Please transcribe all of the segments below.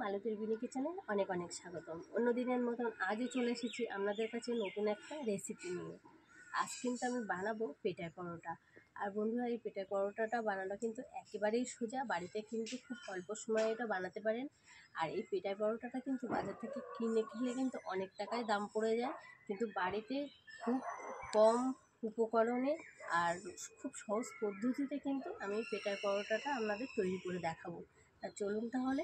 মালতীর বিনি কিচেনে অনেক অনেক স্বাগতম। অন্য দিনের মতন আজও চলে এসেছি আপনাদের কাছে নতুন একটা রেসিপি নিয়ে। আজ কিন্তু আমি বানাবো পেটাই পরোটা। আর বন্ধুরা, এই পেটাই পরোটাটা বানানো কিন্তু একেবারেই সোজা, বাড়িতে কিন্তু খুব অল্প সময়ে এটা বানাতে পারেন। আর এই পেটাই পরোটাটা কিন্তু বাজার থেকে কিনে খেলে কিন্তু অনেক টাকায় দাম পড়ে যায়, কিন্তু বাড়িতে খুব কম উপকরণে আর খুব সহজ পদ্ধতিতে কিন্তু আমি এই পেটাই পরোটাটা আপনাদের তৈরি করে দেখাবো। তা চলুন তাহলে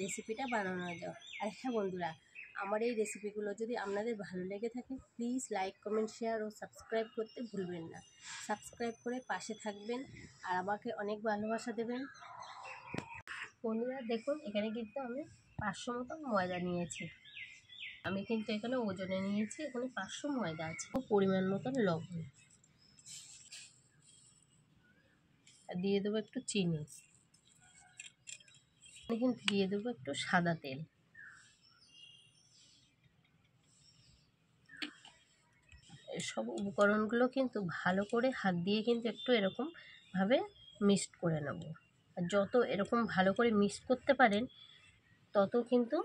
রেসিপিটা বানানো যাক। আর হ্যাঁ বন্ধুরা, আমার এই রেসিপিগুলো যদি আপনাদের ভালো লেগে থাকে প্লিজ লাইক, কমেন্ট, শেয়ার ও সাবস্ক্রাইব করতে ভুলবেন না। সাবস্ক্রাইব করে পাশে থাকবেন আর আমাকে অনেক ভালোবাসা দেবেন। বন্ধুরা দেখুন, এখানে কিন্তু আমি 500 মতন ময়দা নিয়েছি। আমি কিন্তু এখানে ওজনে নিয়েছি, এখানে 500 ময়দা আছে। পরিমাণ মতন লবণ, আর দিয়ে দেবো একটু চিনি, কিন্তু দিয়ে দেবো একটু সাদা তেল। সব উপকরণগুলো কিন্তু ভালো করে হাত দিয়ে কিন্তু একটু এরকমভাবে মিক্সড করে নেব। আর যত এরকম ভালো করে মিক্সড করতে পারেন তত কিন্তু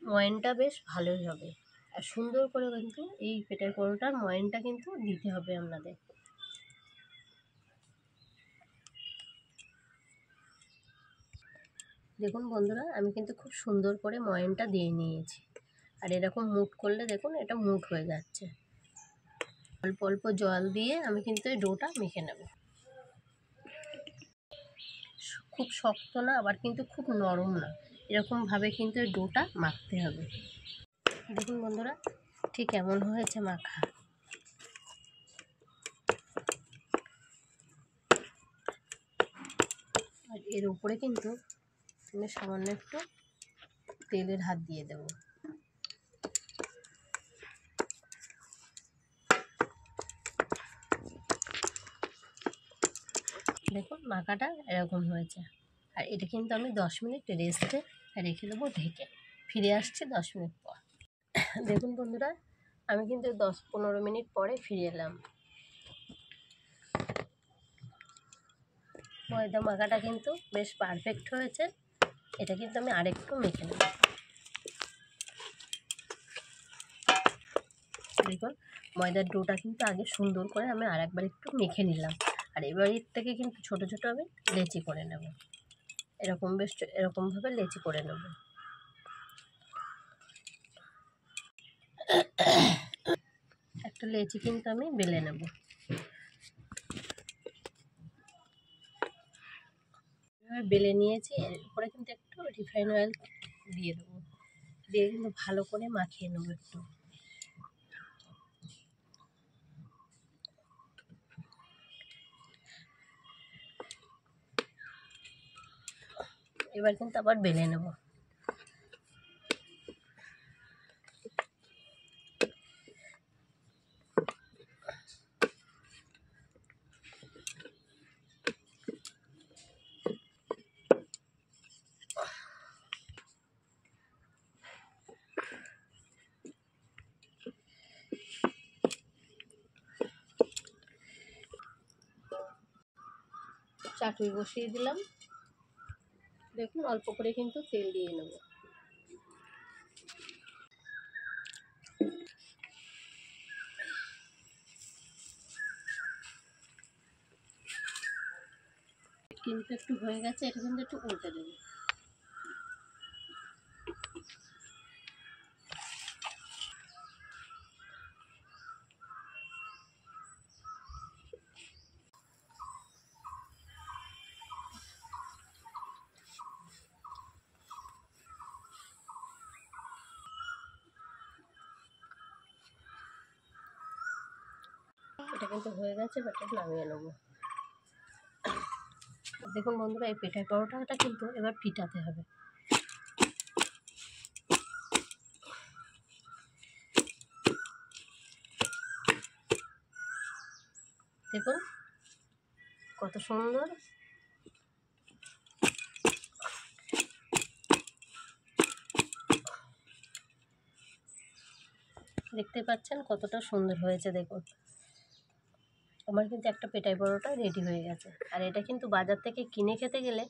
ময়ানটা বেশ ভালোই হবে। আর সুন্দর করে কিন্তু এই পেটাই পরোটার ময়ানটা কিন্তু দিতে হবে আপনাদের। দেখুন বন্ধুরা, আমি কিন্তু খুব সুন্দর করে ময়ানটা দিয়ে নিয়েছি। আর এরকম মুট করলে দেখুন এটা মুট হয়ে যাচ্ছে। অল্প অল্প জল দিয়ে আমি কিন্তু এই ডোটা মেখে নেব। খুব শক্ত না, আবার কিন্তু খুব নরম না, এরকমভাবে কিন্তু এই ডোটা মাখতে হবে। দেখুন বন্ধুরা, ঠিক এমন হয়েছে মাখা। আর এর উপরে কিন্তু আমি সামান্য একটু তেলের হাত দিয়ে দেব। দেখুন মাখাটা এরকম হয়েছে। আর এটা কিন্তু আমি 10 মিনিট রেস্টে রেখে দেবো ঢেকে। ফিরে আসছি 10 মিনিট পর। দেখুন বন্ধুরা, আমি কিন্তু 10-15 মিনিট পরে ফিরে এলাম। ময়দা মাখাটা কিন্তু বেশ পারফেক্ট হয়েছে। এটা কিন্তু আমি আরেকটু মেখে নেব। দেখুন ময়দার ডোটা কিন্তু আগে সুন্দর করে আমি আরেকবার একটু মেখে নিলাম। আর এবার এর থেকে কিন্তু ছোট ছোট আমি লেচি করে নেব। এরকম বেশ এরকমভাবে লেচি করে নেব। একটা লেচি কিন্তু আমি বেলে নেব। বেলে নিয়েছি, এর উপরে কিন্তু একটু রিফাইন অয়েল দিয়ে দেবো। দিয়ে কিন্তু ভালো করে মাখিয়ে নেব একটু। এবার কিন্তু আবার বেলে নেব। চাটুই বসিয়ে দিলাম। দেখুন অল্প করে কিন্তু তেল দিয়ে নেব। কিন্তু একটু হয়ে গেছে, এটা কিন্তু একটু উল্টে দেবো। এটা কিন্তু হয়ে গেছে, বাটা নামিয়ে নেবো। দেখুন বন্ধুরা, এই পেটাই পরোটাটা কিন্তু এবার ফিটাতে হবে। দেখুন কত সুন্দর। দেখতে পাচ্ছেন কতটা সুন্দর হয়েছে। দেখুন আমার কিন্তু একটা পেটাই পরোটা রেডি হয়ে গেছে। আর এটা কিন্তু বাজার থেকে কিনে খেতে গেলে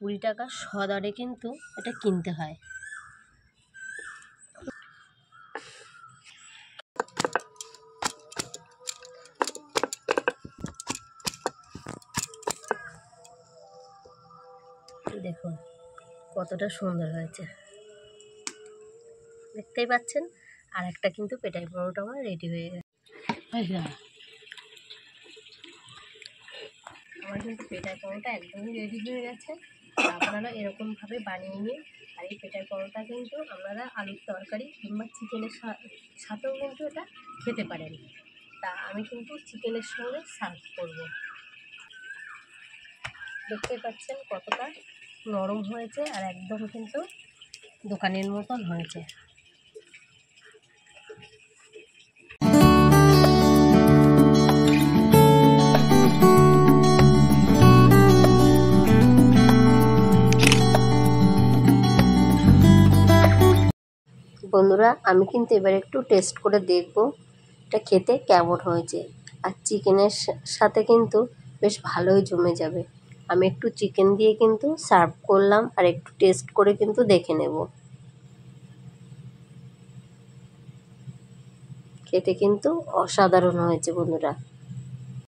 20 টাকা শ দরে কিন্তু এটা কিনতে হয়। কতটা সুন্দর হয়েছে দেখতেই পাচ্ছেন। আর একটা কিন্তু পেটাই পরোটা আমার রেডি হয়ে গেছে। আমার কিন্তু পেটাই পরোটা একদমই রেডি হয়ে গেছে। আপনারা এরকমভাবে বানিয়ে নিন। আর এই পেটাই পরোটা কিন্তু আপনারা আলুর তরকারি কিংবা চিকেনের সাথেও কিন্তু এটা খেতে পারেন। তা আমি কিন্তু চিকেনের সঙ্গে সার্ভ করব। দেখতে পাচ্ছেন কতটা নরম হয়েছে আর একদম কিন্তু দোকানের মতন হয়েছে। বন্ধুরা আমি কিন্তু এবার একটু টেস্ট করে দেখব এটা খেতে কেমন হয়েছে। আর চিকেনের সাথে কিন্তু বেশ ভালোই জমে যাবে। আমি একটু চিকেন দিয়ে কিন্তু সার্ভ করলাম আর একটু টেস্ট করে কিন্তু দেখে নেব। খেতে কিন্তু অসাধারণ হয়েছে বন্ধুরা।